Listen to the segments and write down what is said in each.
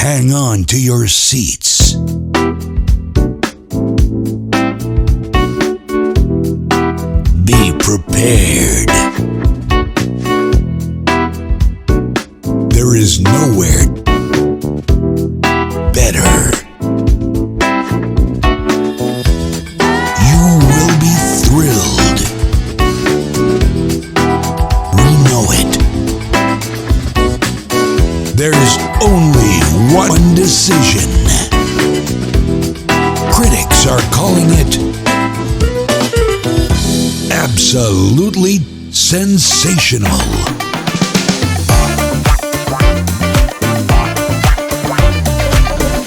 Hang on to your seats. Be prepared. There is nowhere better. You will be thrilled. We know it. There's only one decision. Critics are calling it absolutely sensational.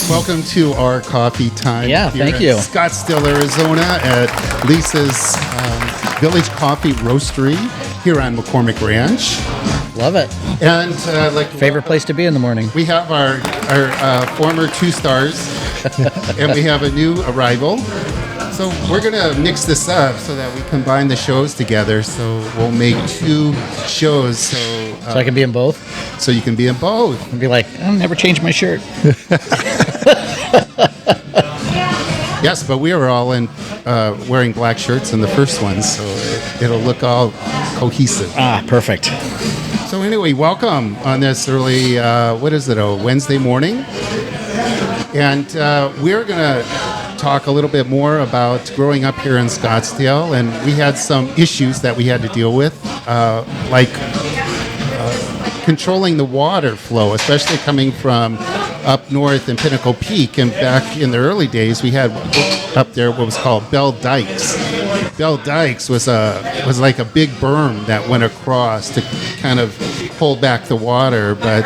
Welcome to our coffee time. Yeah, thank you. Scottsdale, Arizona at Lisa's Village Coffee Roastery here on McCormick Ranch. Love it. And Favorite place to be in the morning. We have our former 2 stars and we have a new arrival. So we're going to mix this up so that we combine the shows together. So we'll make 2 shows. So I can be in both? So you can be in both. And be like, I'll never change my shirt. Yes, but we were all in wearing black shirts in the first one, so it'll look all cohesive. Ah, perfect. So anyway, welcome on this early, a Wednesday morning. And we're going to talk a little bit more about growing up here in Scottsdale. And we had some issues that we had to deal with, like controlling the water flow, especially coming from up north in Pinnacle Peak. And back in the early days, we had up there what was called Bell Dikes. Bell Dikes was like a big berm that went across to kind of hold back the water, but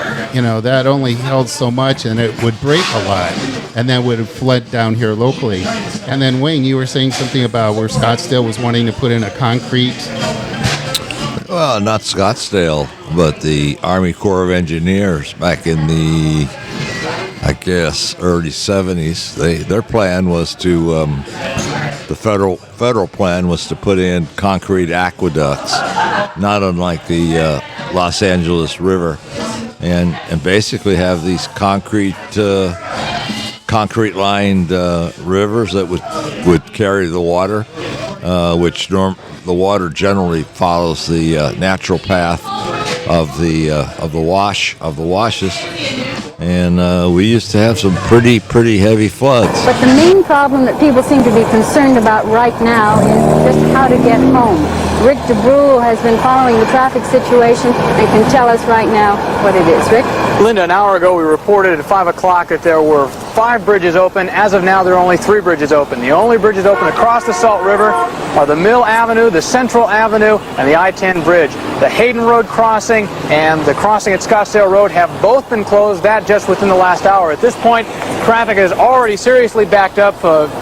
that only held so much, and it would break a lot, and then would flood down here locally. And then Wayne, you were saying something about where Scottsdale was wanting to put in a concrete. Well, not Scottsdale, but the Army Corps of Engineers back in the, I guess, early 70s. Their plan was to, the federal plan was to put in concrete aqueducts, not unlike the Los Angeles River, and basically have these concrete lined rivers that would carry the water, which the water generally follows the natural path of the washes, and we used to have some pretty heavy floods. But the main problem that people seem to be concerned about right now is just how to get home. Rick DeBrule has been following the traffic situation and can tell us right now what it is. Rick? Linda, an hour ago we reported at 5 o'clock that there were 5 bridges open. As of now, there are only 3 bridges open. The only bridges open across the Salt River are the Mill Avenue, the Central Avenue, and the I-10 bridge. The Hayden Road crossing and the crossing at Scottsdale Road have both been closed, that just within the last hour. At this point, traffic is already seriously backed up.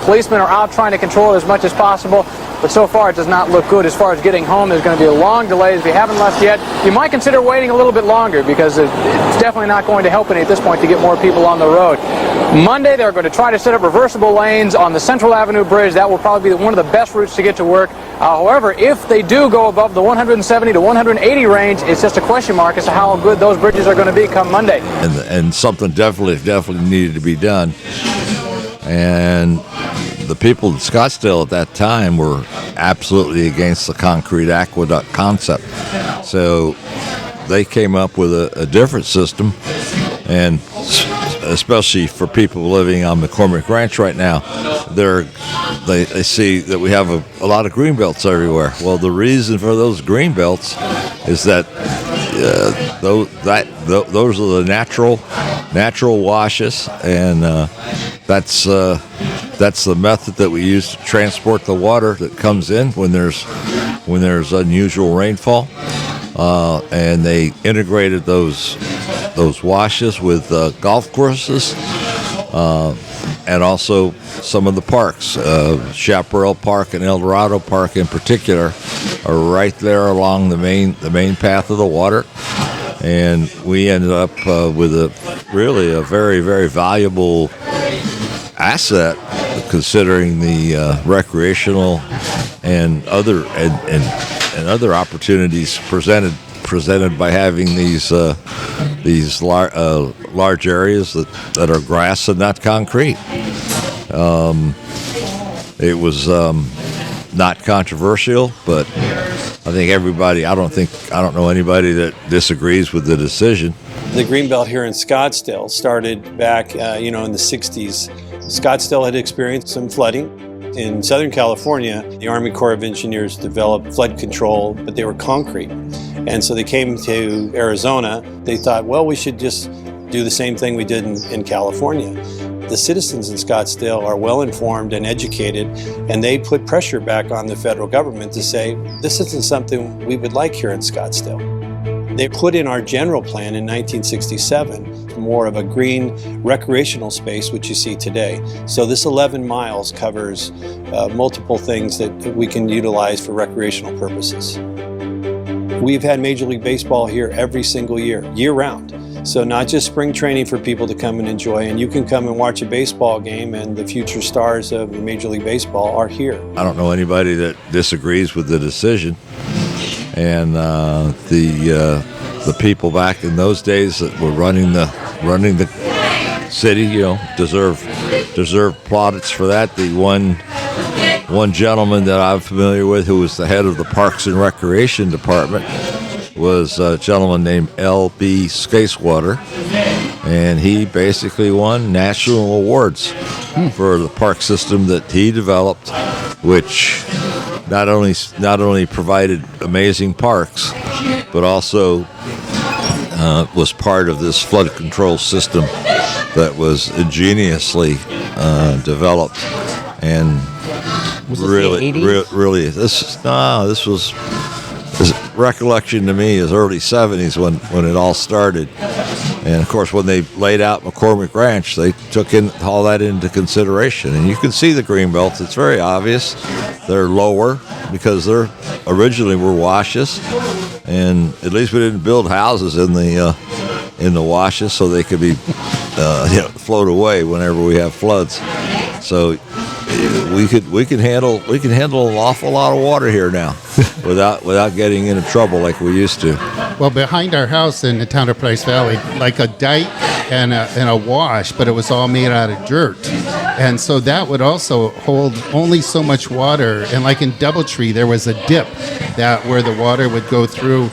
Policemen are out trying to control it as much as possible, but so far it does not look good as far as getting home. There's going to be a long delay. If you haven't left yet, you might consider waiting a little bit longer, because it's definitely not going to help any at this point to get more people on the road. Monday, they're going to try to set up reversible lanes on the Central Avenue Bridge. That will probably be one of the best routes to get to work. However, if they do go above the 170 to 180 range, it's just a question mark as to how good those bridges are going to be come Monday. And something definitely needed to be done. And the people in Scottsdale at that time were absolutely against the concrete aqueduct concept. So they came up with a different system, and especially for people living on McCormick Ranch right now, they see that we have a lot of green belts everywhere. Well, the reason for those green belts is that those are the natural washes, and that's the method that we use to transport the water that comes in when there's unusual rainfall. And they integrated those washes with golf courses, and also some of the parks. Chaparral Park and El Dorado Park in particular are right there along the main path of the water. And we ended up with a very, very valuable asset, considering the recreational and other opportunities presented presented by having these large areas that are grass and not concrete. It was not controversial, but I think everybody. I don't know anybody that disagrees with the decision. The Greenbelt here in Scottsdale started back, in the 60s. Scottsdale had experienced some flooding. In Southern California, the Army Corps of Engineers developed flood control, but they were concrete. And so they came to Arizona. They thought, well, we should just do the same thing we did in California. The citizens in Scottsdale are well informed and educated, and they put pressure back on the federal government to say, this isn't something we would like here in Scottsdale. They put in our general plan in 1967 more of a green recreational space, which you see today. So this 11 miles covers multiple things that we can utilize for recreational purposes. We've had Major League Baseball here every single year, year-round. So not just spring training for people to come and enjoy, and you can come and watch a baseball game, and the future stars of Major League Baseball are here. I don't know anybody that disagrees with the decision, and the people back in those days that were running the city, deserve plaudits for that. The one gentleman that I'm familiar with, who was the head of the Parks and Recreation Department, was a gentleman named L.B. Skacewater, and he basically won national awards for the park system that he developed, which not only provided amazing parks, but also was part of this flood control system that was ingeniously developed. And really, this was. His recollection to me is early 70s when it all started. And of course, when they laid out McCormick Ranch, they took all that into consideration. And you can see the greenbelts. It's very obvious. They're lower because they're originally were washes. And at least we didn't build houses in the washes so they could be float away whenever we have floods. So we can handle an awful lot of water here now without getting into trouble like we used to. Well, behind our house in the town of Price Valley, like a dike and a wash, but it was all made out of dirt. And so that would also hold only so much water. And like in Doubletree, there was a dip where the water would go through.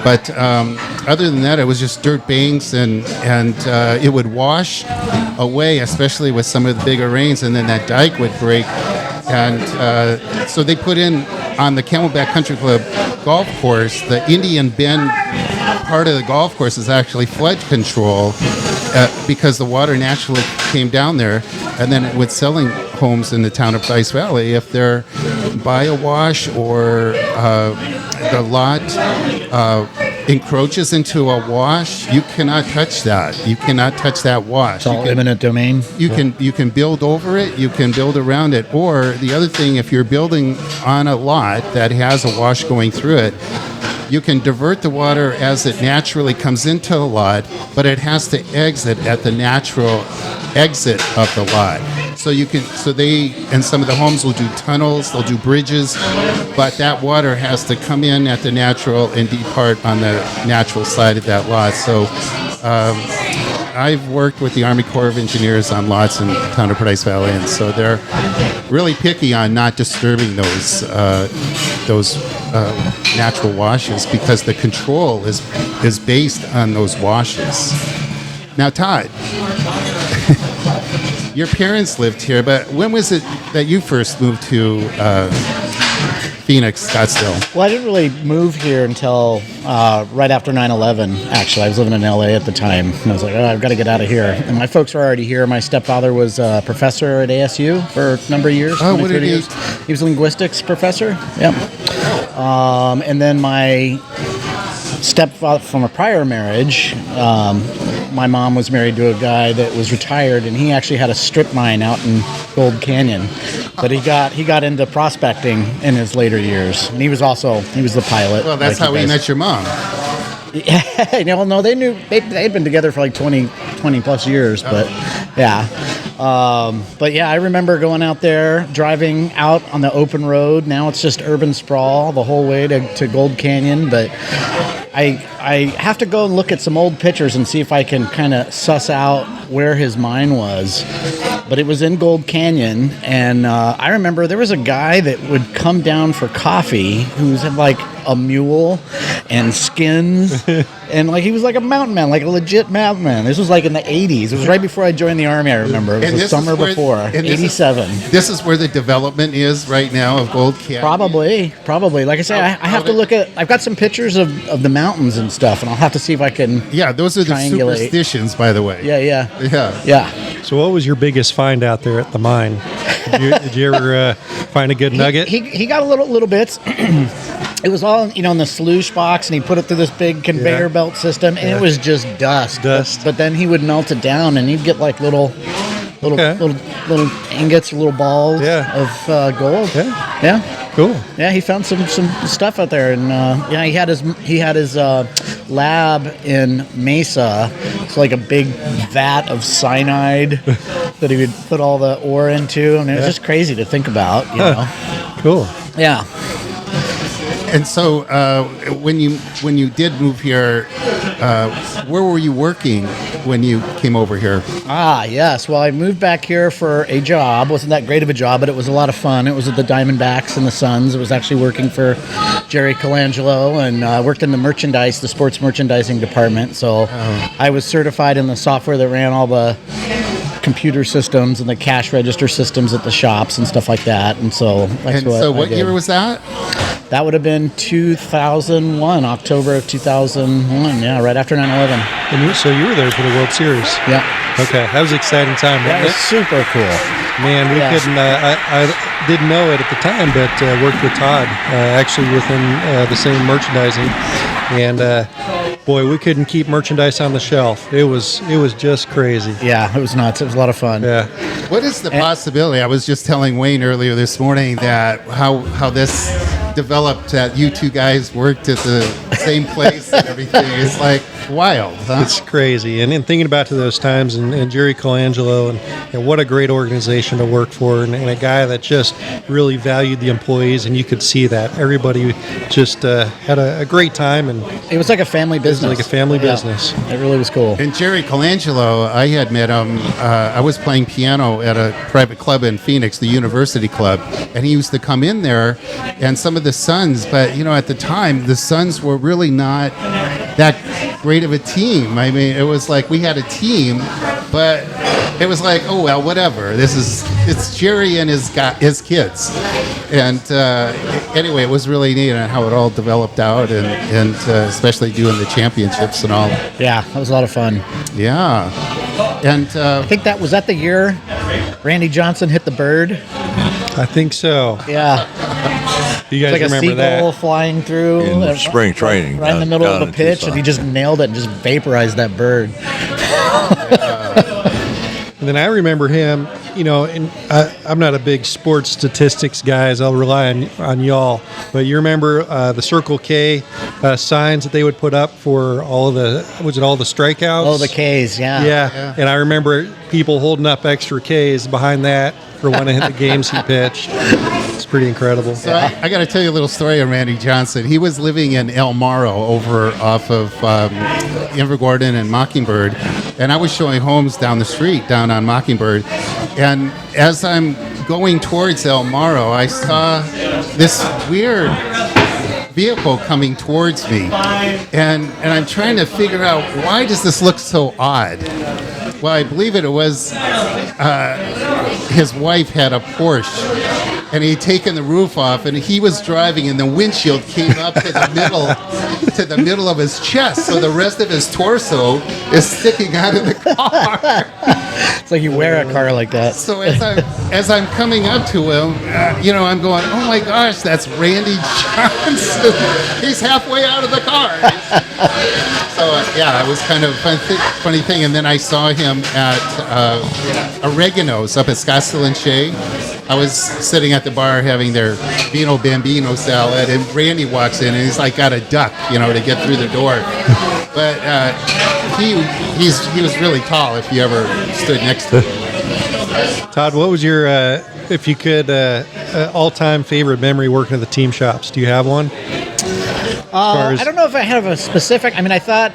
But other than that, it was just dirt banks, and it would wash away, especially with some of the bigger rains, and then that dike would break. And so they put in on the Camelback Country Club golf course, the Indian Bend part of the golf course is actually flood control because the water naturally came down there, and then with selling homes in the town of Price Valley, if they're by a wash or the lot encroaches into a wash, you cannot touch that. You cannot touch that wash. It's all eminent domain. You can build over it, you can build around it, or the other thing, if you're building on a lot that has a wash going through it, you can divert the water as it naturally comes into the lot, but it has to exit at the natural exit of the lot. So some of the homes will do tunnels, they'll do bridges, but that water has to come in at the natural and depart on the natural side of that lot. So I've worked with the Army Corps of Engineers on lots in the town of Price Valley, and so they're really picky on not disturbing those natural washes because the control is based on those washes. Now, Todd, your parents lived here, but when was it that you first moved to Phoenix, Scottsdale? Well, I didn't really move here until right after 9/11, actually. I was living in L.A. at the time, and I was like, I've got to get out of here. And my folks were already here. My stepfather was a professor at ASU for a number of years. Oh, what did he? He was a linguistics professor. Yep. And then my stepfather from a prior marriage, my mom was married to a guy that was retired, and he actually had a strip mine out in Gold Canyon. But he got into prospecting in his later years, and he was the pilot. Well, that's how we met your mom. Yeah, no, they'd been together for like 20 plus years, but yeah. But yeah, I remember going out there, driving out on the open road. Now it's just urban sprawl the whole way to Gold Canyon. But I have to go and look at some old pictures and see if I can kind of suss out where his mine was. But it was in Gold Canyon, and I remember there was a guy that would come down for coffee who's had like a mule and skins, and like he was like a mountain man, like a legit mountain man. This was like in the 80s. It was right before I joined the Army, I remember. It was the summer before, 87. This is where the development is right now of Gold Canyon? Probably. Like I say, I have to look at, I've got some pictures of the mountains and stuff, and I'll have to see if I can those are the triangulate. Superstitions, by the way. Yeah. So what was your biggest find out there at the mine? Did you ever find a good nugget? He got a little bits. It was all, in the sluice box, and he put it through this big conveyor belt system, and it was just dust. But then he would melt it down, and he'd get like little ingots, little balls of gold. Yeah. Cool. Yeah, he found some stuff out there, and he had his lab in Mesa. It's like a big vat of cyanide that he would put all the ore into, and it was just crazy to think about. Cool. Yeah. And so, when you did move here, where were you working when you came over here? Yes. Well, I moved back here for a job. Wasn't that great of a job, but it was a lot of fun. It was at the Diamondbacks and the Suns. It was actually working for Jerry Colangelo, and worked in the sports merchandising department. So I was certified in the software that ran all the computer systems and the cash register systems at the shops and stuff like that. And so that's what year was that? That would have been 2001, October of 2001. Yeah, right after 9/11. And so you were there for the World Series. Yeah. Okay, that was an exciting time. That was super cool. Man, we couldn't. I didn't know it at the time, but worked with Todd actually within the same merchandising, and boy, we couldn't keep merchandise on the shelf. It was just crazy. Yeah, it was nuts. It was a lot of fun. Yeah. What is the possibility? I was just telling Wayne earlier this morning that how this developed, that you two guys worked at the same place and everything. It's like wild, huh? It's crazy. And in thinking back to those times, and Jerry Colangelo, and what a great organization to work for, and a guy that just really valued the employees, and you could see that. Everybody just had a great time. And it was like a family business. It was like a family business. It really was cool. And Jerry Colangelo, I had met him. I was playing piano at a private club in Phoenix, the University Club, and he used to come in there, and some of the Suns, but at the time the Suns were really not that great of a team. I mean, it was like we had a team, but it was like, oh well, whatever. It's Jerry and his kids, and anyway, it was really neat on how it all developed out, and especially doing the championships and all. Yeah, that was a lot of fun. Yeah, and I think that was the year Randy Johnson hit the bird. I think so. Yeah. You guys remember that? Like a seagull flying through in spring training, right in the middle of a pitch, and he just nailed it and just vaporized that bird. And then I remember him, and I'm not a big sports statistics guy, as I'll rely on y'all. But you remember the Circle K signs that they would put up for all the strikeouts? Oh, the Ks, yeah. Yeah. And I remember people holding up extra Ks behind that for one of the games he pitched. It's pretty incredible. So I got to tell you a little story on Randy Johnson. He was living in El Morro over off of Invergordon and Mockingbird, and I was showing homes down the street, down on Mockingbird, and as I'm going towards El Morro, I saw this weird vehicle coming towards me, and I'm trying to figure out, why does this look so odd? Well, I believe it was his wife had a Porsche, and he'd taken the roof off, and he was driving, and the windshield came up to the middle of his chest, so the rest of his torso is sticking out of the car. It's like you wear a car like that. So as I'm coming up to him, I'm going, oh my gosh, that's Randy Johnson. He's halfway out of the car. So it was kind of a funny thing. And then I saw him at Oregano's up at Scottsdale and Shea. I was sitting at the bar having their Vino Bambino salad, and Randy walks in, and he's like got a duck, to get through the door. But he was really tall if you ever stood next to him. Todd, what was your, if you could, all-time favorite memory working at the team shops? Do you have one? I don't know if I have a specific. I mean, I thought,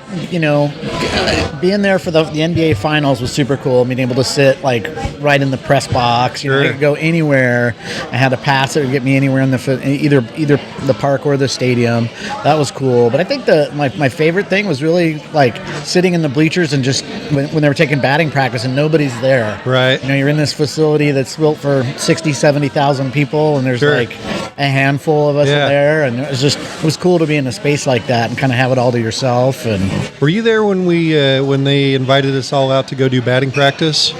being there for the NBA Finals was super cool. Being able to sit like right in the press box. I could go anywhere. I had a pass that would get me anywhere in either the park or the stadium. That was cool. But I think my favorite thing was really like sitting in the bleachers and just when they were taking batting practice and nobody's there. Right. You're in this facility that's built for 60, 70,000 people, and there's like a handful of us there, and it was cool to be in a space like that and kind of have it all to yourself. And were you there when when they invited us all out to go do batting practice?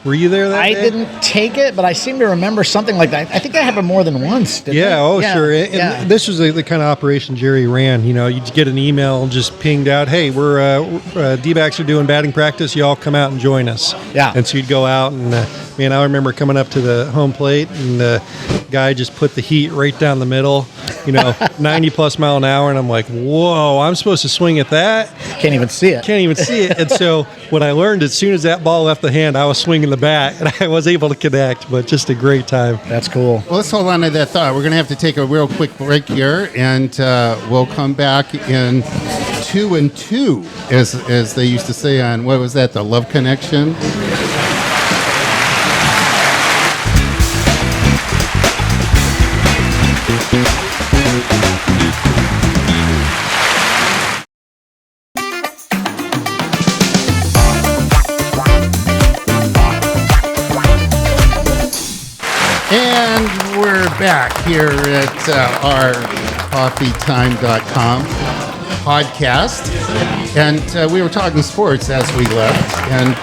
Were you there that day? I didn't take it, but I seem to remember something like that. I think that happened more than once, didn't it? Sure. And this was the kind of operation Jerry ran. You'd get an email just pinged out, hey, we're D-backs are doing batting practice. You all come out and join us. Yeah. And so you'd go out and, I remember coming up to the home plate and the guy just put the heat right down the middle, 90 plus mile an hour. And I'm like, whoa, I'm supposed to swing at that? Can't even see it. And so what I learned, as soon as that ball left the hand, I was swinging the bat and I was able to connect, but just a great time. That's cool. Well, let's hold on to that thought. We're going to have to take a real quick break here, and we'll come back in 2 and 2, as they used to say on, what was that, the Love Connection? And we're back here at our coffeetime.com podcast. And we were talking sports as we left. And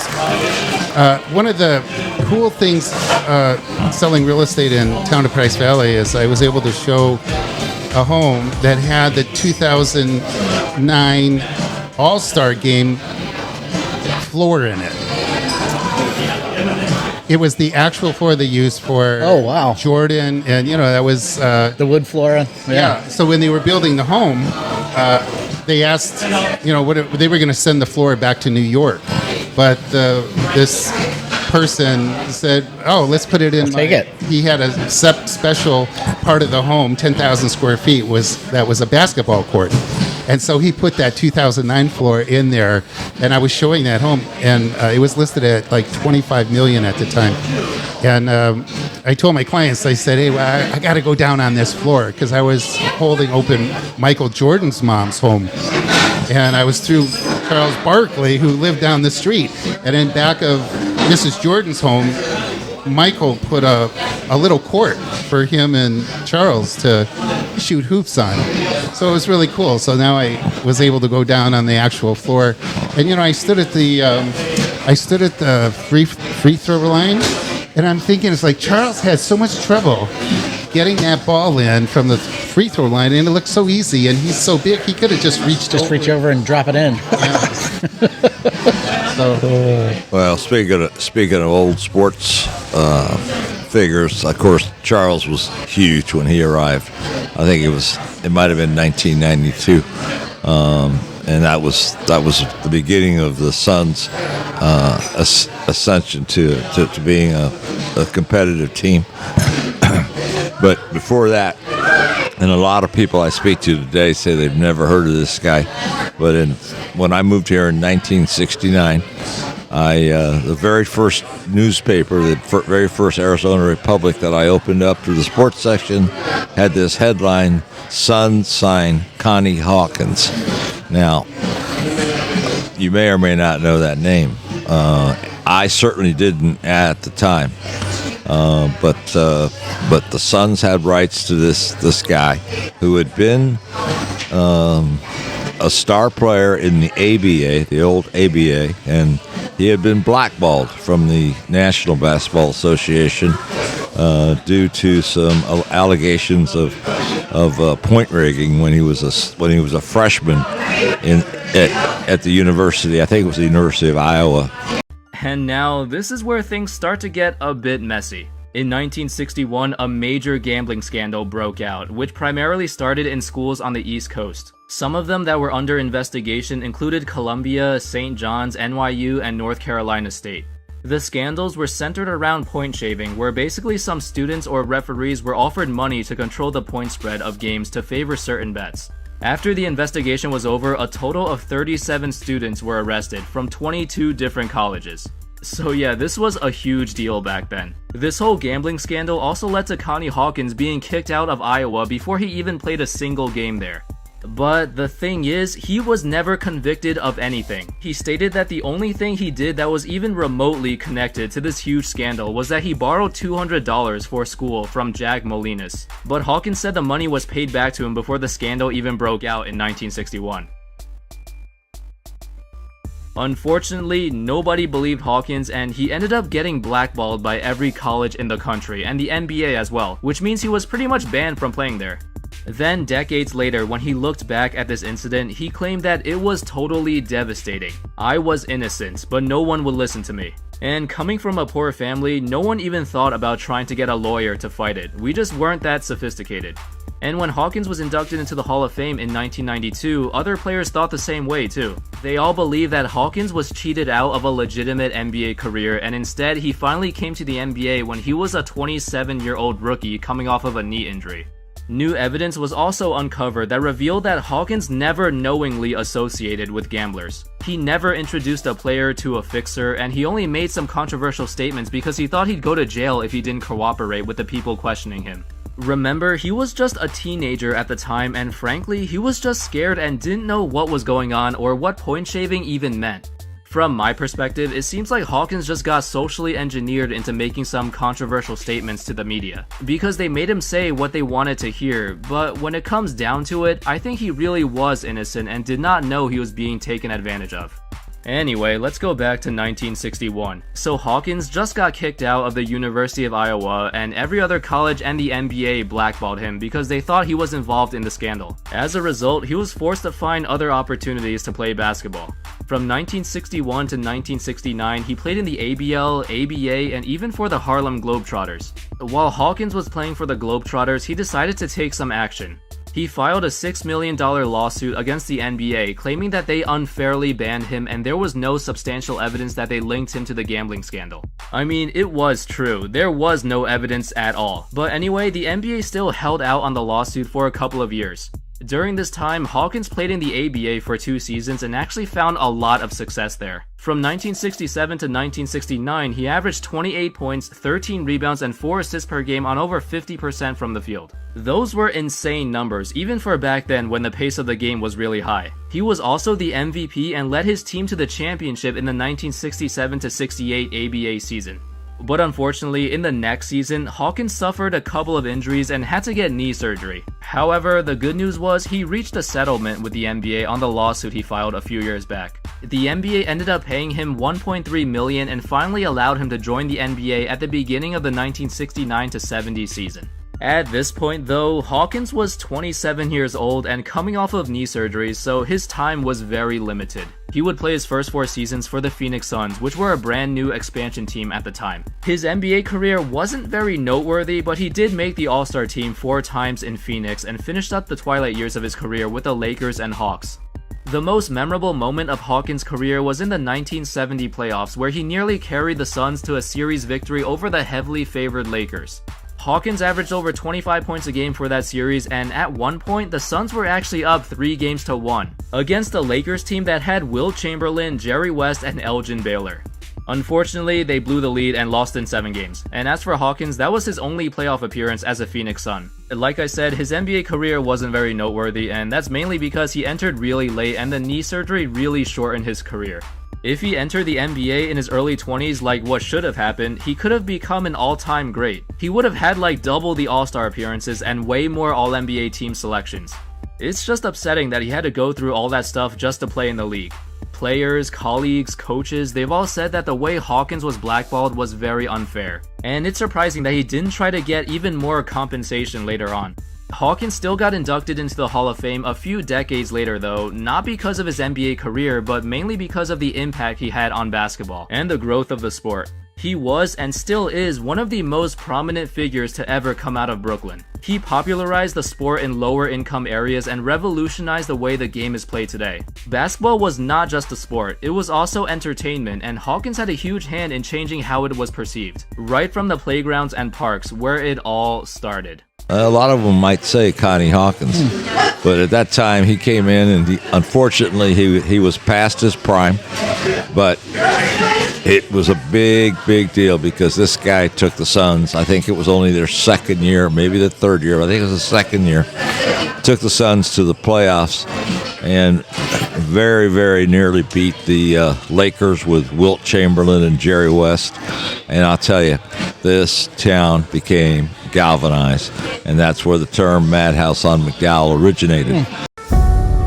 one of the cool things selling real estate in town of Price Valley is I was able to show a home that had the 2009 All-Star Game floor in it. It was the actual floor they used for Jordan, and that was the wood floor. Yeah. So when they were building the home, they asked, what they were going to send the floor back to New York, but this person said, "Oh, let's put it in." Take it. He had a special part of the home, 10,000 square feet, was a basketball court. And so he put that 2009 floor in there, and I was showing that home, and it was listed at like $25 million at the time. And I told my clients, I said, "Hey, well, I got to go down on this floor," because I was holding open Michael Jordan's mom's home, and I was through Charles Barkley, who lived down the street, and in back of Mrs. Jordan's home, Michael put a little court for him and Charles to shoot hoops on. So it was really cool. So now I was able to go down on the actual floor, and I stood at the free throw line, and I'm thinking, it's like Charles had so much trouble getting that ball in from the free throw line, and it looked so easy, and he's so big, he could have just reach over and drop it in. Well, speaking of old sports figures, of course, Charles was huge when he arrived. I think it might have been 1992, and that was the beginning of the Suns' ascension to being a competitive team. But before that, and a lot of people I speak to today say they've never heard of this guy, but when I moved here in 1969, the very first newspaper, the very first Arizona Republic that I opened up to the sports section had this headline, "Sun sign Connie Hawkins." Now, you may or may not know that name. I certainly didn't at the time. But the Suns had rights to this guy who had been a star player in the ABA, the old ABA, and he had been blackballed from the National Basketball Association due to some allegations of point rigging when he was a freshman at the university. I think it was the University of Iowa. And now, this is where things start to get a bit messy. In 1961, a major gambling scandal broke out, which primarily started in schools on the East Coast. Some of them that were under investigation included Columbia, St. John's, NYU, and North Carolina State. The scandals were centered around point shaving, where basically some students or referees were offered money to control the point spread of games to favor certain bets. After the investigation was over, a total of 37 students were arrested from 22 different colleges. So yeah, this was a huge deal back then. This whole gambling scandal also led to Connie Hawkins being kicked out of Iowa before he even played a single game there. But the thing is, he was never convicted of anything. He stated that the only thing he did that was even remotely connected to this huge scandal was that he borrowed $200 for school from Jack Molinas. But Hawkins said the money was paid back to him before the scandal even broke out in 1961. Unfortunately, nobody believed Hawkins, and he ended up getting blackballed by every college in the country, and the NBA as well, which means he was pretty much banned from playing there. Then, decades later, when he looked back at this incident, he claimed that it was totally devastating. I was innocent, but no one would listen to me. And coming from a poor family, no one even thought about trying to get a lawyer to fight it. We just weren't that sophisticated. And when Hawkins was inducted into the Hall of Fame in 1992, other players thought the same way too. They all believed that Hawkins was cheated out of a legitimate NBA career, and instead he finally came to the NBA when he was a 27-year-old rookie coming off of a knee injury. New evidence was also uncovered that revealed that Hawkins never knowingly associated with gamblers. He never introduced a player to a fixer, and he only made some controversial statements because he thought he'd go to jail if he didn't cooperate with the people questioning him. Remember, he was just a teenager at the time, and frankly, he was just scared and didn't know what was going on or what point shaving even meant. From my perspective, it seems like Hawkins just got socially engineered into making some controversial statements to the media, because they made him say what they wanted to hear, but when it comes down to it, I think he really was innocent and did not know he was being taken advantage of. Anyway, let's go back to 1961. So Hawkins just got kicked out of the University of Iowa, and every other college and the NBA blackballed him because they thought he was involved in the scandal. As a result, he was forced to find other opportunities to play basketball. From 1961 to 1969, he played in the ABL, ABA, and even for the Harlem Globetrotters. While Hawkins was playing for the Globetrotters, he decided to take some action. He filed a $6 million lawsuit against the NBA, claiming that they unfairly banned him and there was no substantial evidence that they linked him to the gambling scandal. I mean, it was true, there was no evidence at all. But anyway, the NBA still held out on the lawsuit for a couple of years. During this time, Hawkins played in the ABA for 2 seasons and actually found a lot of success there. From 1967 to 1969, he averaged 28 points, 13 rebounds, and 4 assists per game on over 50% from the field. Those were insane numbers, even for back then when the pace of the game was really high. He was also the MVP and led his team to the championship in the 1967 to 68 ABA season. But unfortunately, in the next season, Hawkins suffered a couple of injuries and had to get knee surgery. However, the good news was he reached a settlement with the NBA on the lawsuit he filed a few years back. The NBA ended up paying him $1.3 million and finally allowed him to join the NBA at the beginning of the 1969 to 70 season. At this point though, Hawkins was 27 years old and coming off of knee surgery, so his time was very limited. He would play his first 4 seasons for the Phoenix Suns, which were a brand new expansion team at the time. His NBA career wasn't very noteworthy, but he did make the All-Star team 4 times in Phoenix and finished up the twilight years of his career with the Lakers and Hawks. The most memorable moment of Hawkins' career was in the 1970 playoffs, where he nearly carried the Suns to a series victory over the heavily favored Lakers. Hawkins averaged over 25 points a game for that series, and at one point, the Suns were actually up 3-1 against the Lakers team that had Wilt Chamberlain, Jerry West, and Elgin Baylor. Unfortunately, they blew the lead and lost in 7 games. And as for Hawkins, that was his only playoff appearance as a Phoenix Sun. Like I said, his NBA career wasn't very noteworthy, and that's mainly because he entered really late and the knee surgery really shortened his career. If he entered the NBA in his early 20s like what should have happened, he could have become an all-time great. He would have had like double the All-Star appearances and way more All-NBA team selections. It's just upsetting that he had to go through all that stuff just to play in the league. Players, colleagues, coaches, they've all said that the way Hawkins was blackballed was very unfair. And it's surprising that he didn't try to get even more compensation later on. Hawkins still got inducted into the Hall of Fame a few decades later though, not because of his NBA career, but mainly because of the impact he had on basketball and the growth of the sport. He was and still is one of the most prominent figures to ever come out of Brooklyn. He popularized the sport in lower income areas and revolutionized the way the game is played today. Basketball was not just a sport, it was also entertainment, and Hawkins had a huge hand in changing how it was perceived, right from the playgrounds and parks where it all started. A lot of them might say Connie Hawkins, but at that time he came in and unfortunately he was past his prime, but it was a big deal because this guy took the Suns. I think it was only their second year, maybe the third year, but I think it was the second year. Took the Suns to the playoffs and very nearly beat the Lakers with Wilt Chamberlain and Jerry West. And I'll tell you, this town became galvanized, and that's where the term Madhouse on McDowell originated.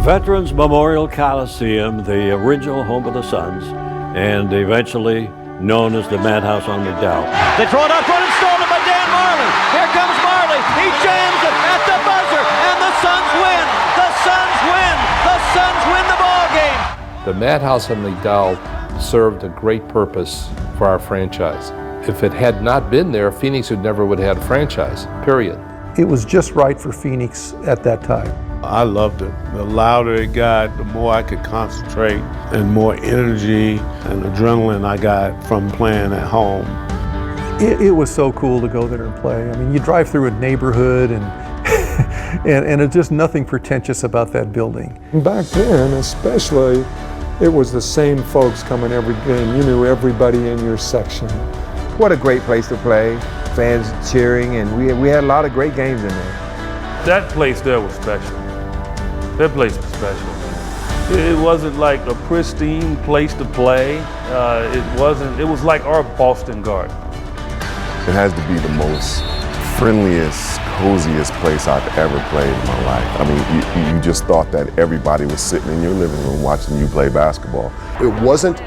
Veterans Memorial Coliseum, the original home of the Suns, and eventually known as the Madhouse on McDowell. They throw it up front and stolen by Dan Marley. Here comes Marley. He jams it at the buzzer, and the Suns win. The Suns win. The Suns win the ball game. The Madhouse on McDowell served a great purpose for our franchise. If it had not been there, Phoenix would never would have had a franchise, period. It was just right for Phoenix at that time. I loved it. The louder it got, the more I could concentrate and more energy and adrenaline I got from playing at home. It was so cool to go there and play. I mean, you drive through a neighborhood and and it's just nothing pretentious about that building. Back then, especially, it was the same folks coming every game. You knew everybody in your section. What a great place to play. Fans cheering, and we had a lot of great games in there. That place there was special. That place was special. It wasn't like a pristine place to play. It was like our Boston Garden. It has to be the most friendliest, coziest place I've ever played in my life. I mean, you just thought that everybody was sitting in your living room watching you play basketball. It wasn't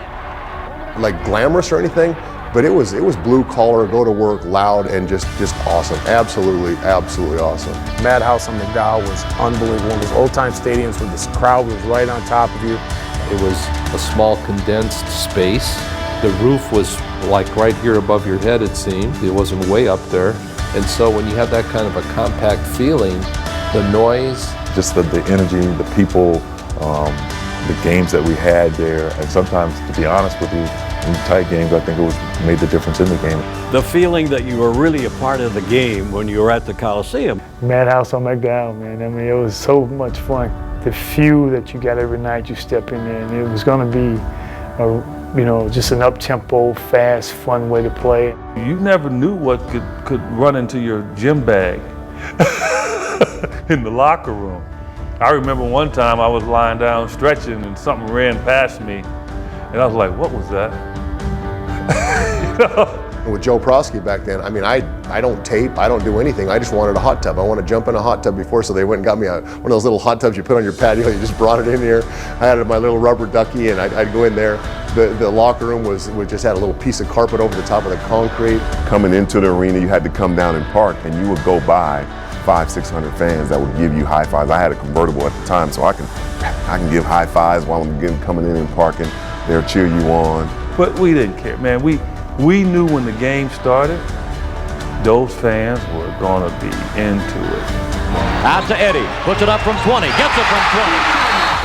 like glamorous or anything, but it was blue collar, go to work, loud, and just awesome. Absolutely awesome. Madhouse on McDowell was unbelievable. One of those old time stadiums where this crowd was right on top of you. It was a small condensed space. The roof was like right here above your head, it seemed. It wasn't way up there. And so when you have that kind of a compact feeling, the noise, just the energy, the people, the games that we had there, and sometimes, to be honest with you, in tight games, I think it made the difference in the game. The feeling that you were really a part of the game when you were at the Coliseum. Madhouse on McDowell, man. I mean, it was so much fun. The feel that you got every night you step in there, and it was going to be, just an up-tempo, fast, fun way to play. You never knew what could run into your gym bag in the locker room. I remember one time I was lying down stretching and something ran past me, and I was like, what was that? With Joe Prosky back then, I mean, I don't tape, I don't do anything. I just wanted a hot tub. I want to jump in a hot tub before, so they went and got me one of those little hot tubs you put on your patio. You just brought it in here. I had my little rubber ducky, and I'd go in there. The locker room we just had a little piece of carpet over the top of the concrete. Coming into the arena, you had to come down and park, and you would go by 500-600 fans that would give you high fives. I had a convertible at the time, so I can give high fives while I'm coming in and parking. They'll cheer you on. But we didn't care, man. We knew when the game started, those fans were going to be into it. Out to Eddie, puts it up from 20, gets it from 20.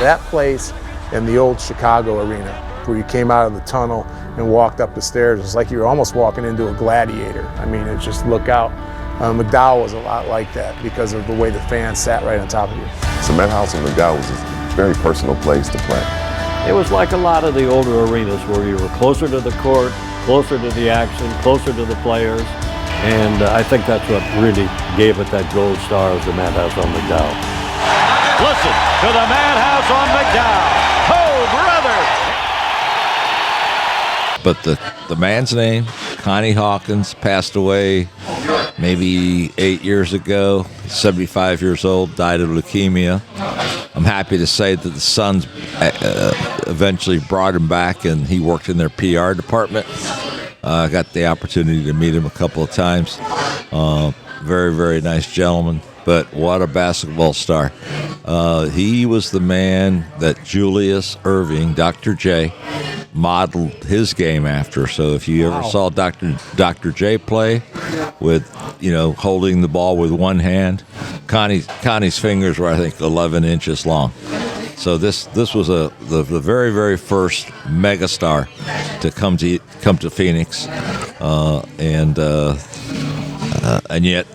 That place in the old Chicago arena, where you came out of the tunnel and walked up the stairs, it's like you were almost walking into a gladiator. I mean, it just look out. McDowell was a lot like that because of the way the fans sat right on top of you. So Madhouse and McDowell was a very personal place to play. It was like a lot of the older arenas where you were closer to the court, closer to the action, closer to the players, and I think that's what really gave it that gold star as the Madhouse on McDowell. Listen to the Madhouse on McDowell. Oh, brother! But the man's name, Connie Hawkins, passed away maybe 8 years ago. 75 years old, died of leukemia. I'm happy to say that the Suns eventually brought him back, and he worked in their PR department. Got the opportunity to meet him a couple of times. Very nice gentleman. but what a basketball star. He was the man that Julius Erving, Dr. J, modeled his game after. So if you ever saw Dr. J play with, holding the ball with one hand, Connie's fingers were, I think, 11 inches long. So this was the very, very first megastar to come to Phoenix, and yet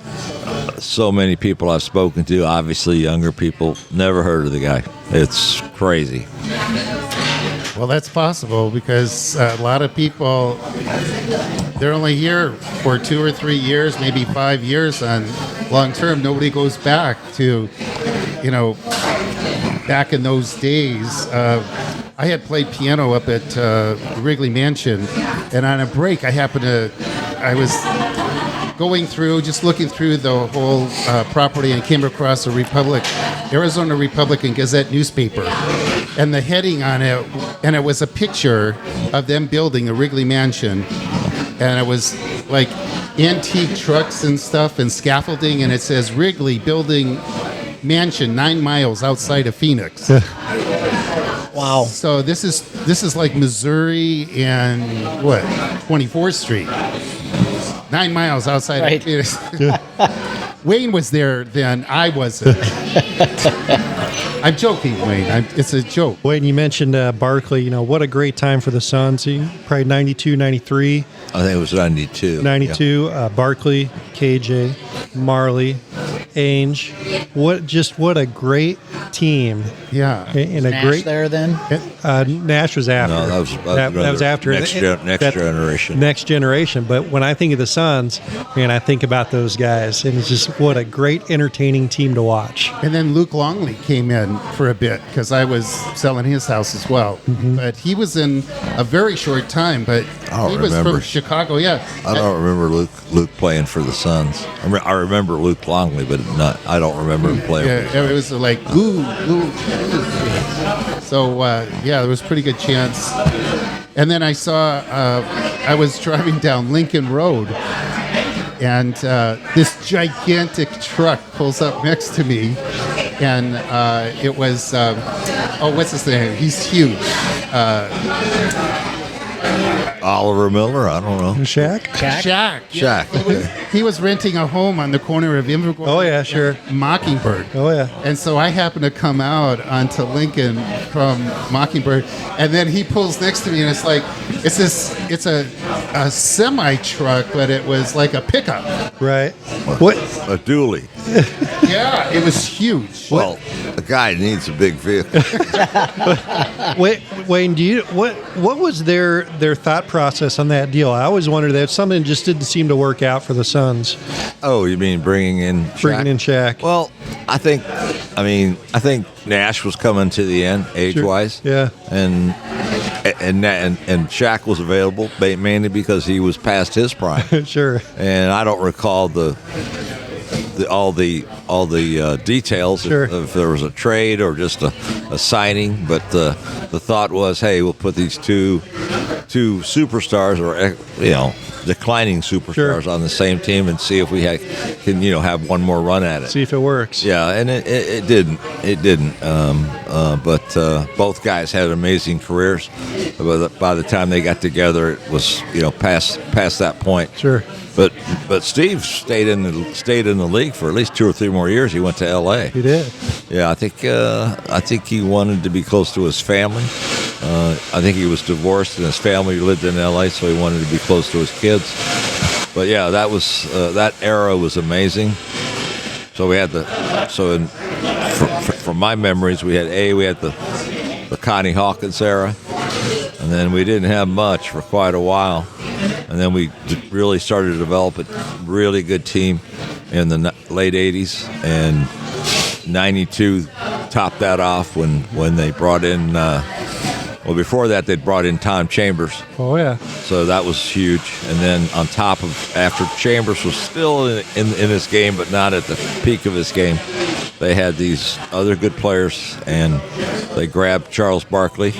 so many people I've spoken to, obviously younger people, never heard of the guy. It's crazy. Well, that's possible because a lot of people, they're only here for 2 or 3 years, maybe 5 years on long term. Nobody goes back to, back in those days. I had played piano up at Wrigley Mansion, and on a break, I was going through, just looking through the whole property, and came across a Arizona Republican Gazette newspaper, and the heading on it, and it was a picture of them building a Wrigley Mansion, and it was like antique trucks and stuff and scaffolding, and it says Wrigley building mansion 9 miles outside of Phoenix. Wow. So this is like Missouri and 24th Street. 9 miles outside of Phoenix. Wayne was there then. I wasn't. I'm joking, Wayne. It's a joke. Wayne, you mentioned Barkley. What a great time for the Suns. Probably 92, 93. I think it was 92. 92. Yeah. Barkley, KJ, Marley, Ainge. What a great team. Yeah. And Nash great there then? Nash was after. No, that was after. Next generation. Next generation. But when I think of the Suns, man, I think about those guys. And it's just what a great, entertaining team to watch. And then Luke Longley came in for a bit because I was selling his house as well. Mm-hmm. But he was in a very short time. But he was from Chicago. Yeah. I don't remember Luke playing for the Suns. I remember Luke Longley, but I don't remember him playing. Yeah, it was like Luke. So there was a pretty good chance. And then I saw I was driving down Lincoln Road, and this gigantic truck pulls up next to me, and it was what's his name? He's huge. Oliver Miller, I don't know. Shaq. He was renting a home on the corner of Invergordon. Oh yeah, sure. Mockingbird. Oh yeah. And so I happened to come out onto Lincoln from Mockingbird, and then he pulls next to me, and it's a semi truck, but it was like a pickup. Right. What? A dually. Yeah, it was huge. Well, a guy needs a big vehicle. Wayne, what was their thought process on that deal? I always wondered that something just didn't seem to work out for the Suns. Oh, you mean bringing in Shaq? Well, I think Nash was coming to the end age-wise. Sure. Yeah. And Shaq was available mainly because he was past his prime. Sure. And I don't recall all the details, sure, if there was a trade or just a signing, but the thought was, hey, we'll put these two superstars, or declining superstars, sure, on the same team and see if we can have one more run at it. See if it works. Yeah, and it didn't. But both guys had amazing careers. By the time they got together, it was past that point. Sure. But Steve stayed in the league for at least 2 or 3 more years. He went to L.A. He did. Yeah, I think he wanted to be close to his family. I think he was divorced and his family lived in L.A., so he wanted to be close to his kids. But yeah, that era was amazing. So we had from my memories, we had the Connie Hawkins era, and then we didn't have much for quite a while. And then we really started to develop a really good team in the late 80s, and 92 topped that off when they brought in, before that they'd brought in Tom Chambers. Oh, yeah. So that was huge. And then on top of, after Chambers was still in his game, but not at the peak of his game, they had these other good players, and they grabbed Charles Barkley,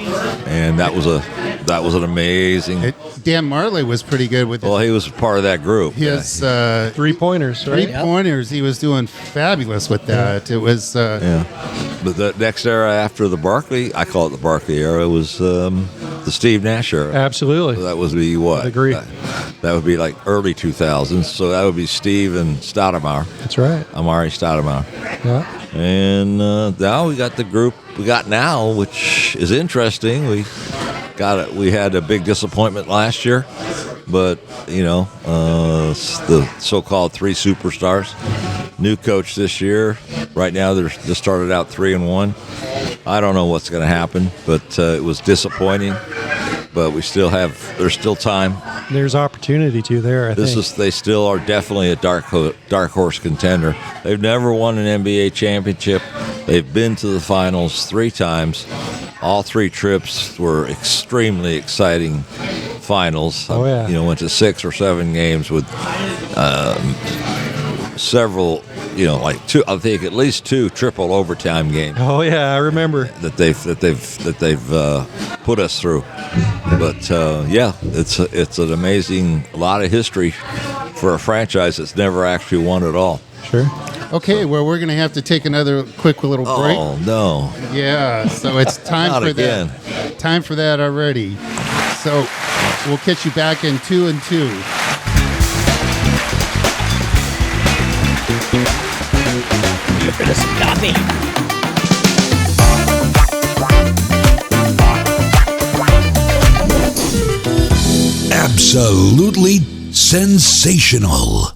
and that was an amazing Dan Marley was pretty good with Well, he was part of that group. his 3-pointers, right? 3-pointers. He was doing fabulous with that. It was But the next era after the Barkley, I call it the Barkley era, was the Steve Nash era. Absolutely. So that would be what? I agree. That would be like early 2000s. So that would be Steve and Stoudemire. That's right. Amari Stoudemire. Yeah. And now we got the group we got now, which is interesting. We had a big disappointment last year, but the so-called 3 superstars. New coach this year. Right now, they're just started out 3-1. I don't know what's going to happen, but it was disappointing. But there's still time. There's opportunity there. I think They still are definitely a dark horse contender. They've never won an NBA championship. They've been to the finals 3 times. All 3 trips were extremely exciting finals. Oh, yeah. Went to 6 or 7 games with several, like 2. I think at least 2 triple overtime games. Oh yeah, I remember that they've put us through. But it's an amazing lot of history for a franchise that's never actually won at all. Sure. Okay, well, we're going to have to take another quick little break. Oh no! Yeah, so it's time Not for again. that. Time for that already. So we'll catch you back in 2 and 2. Absolutely sensational.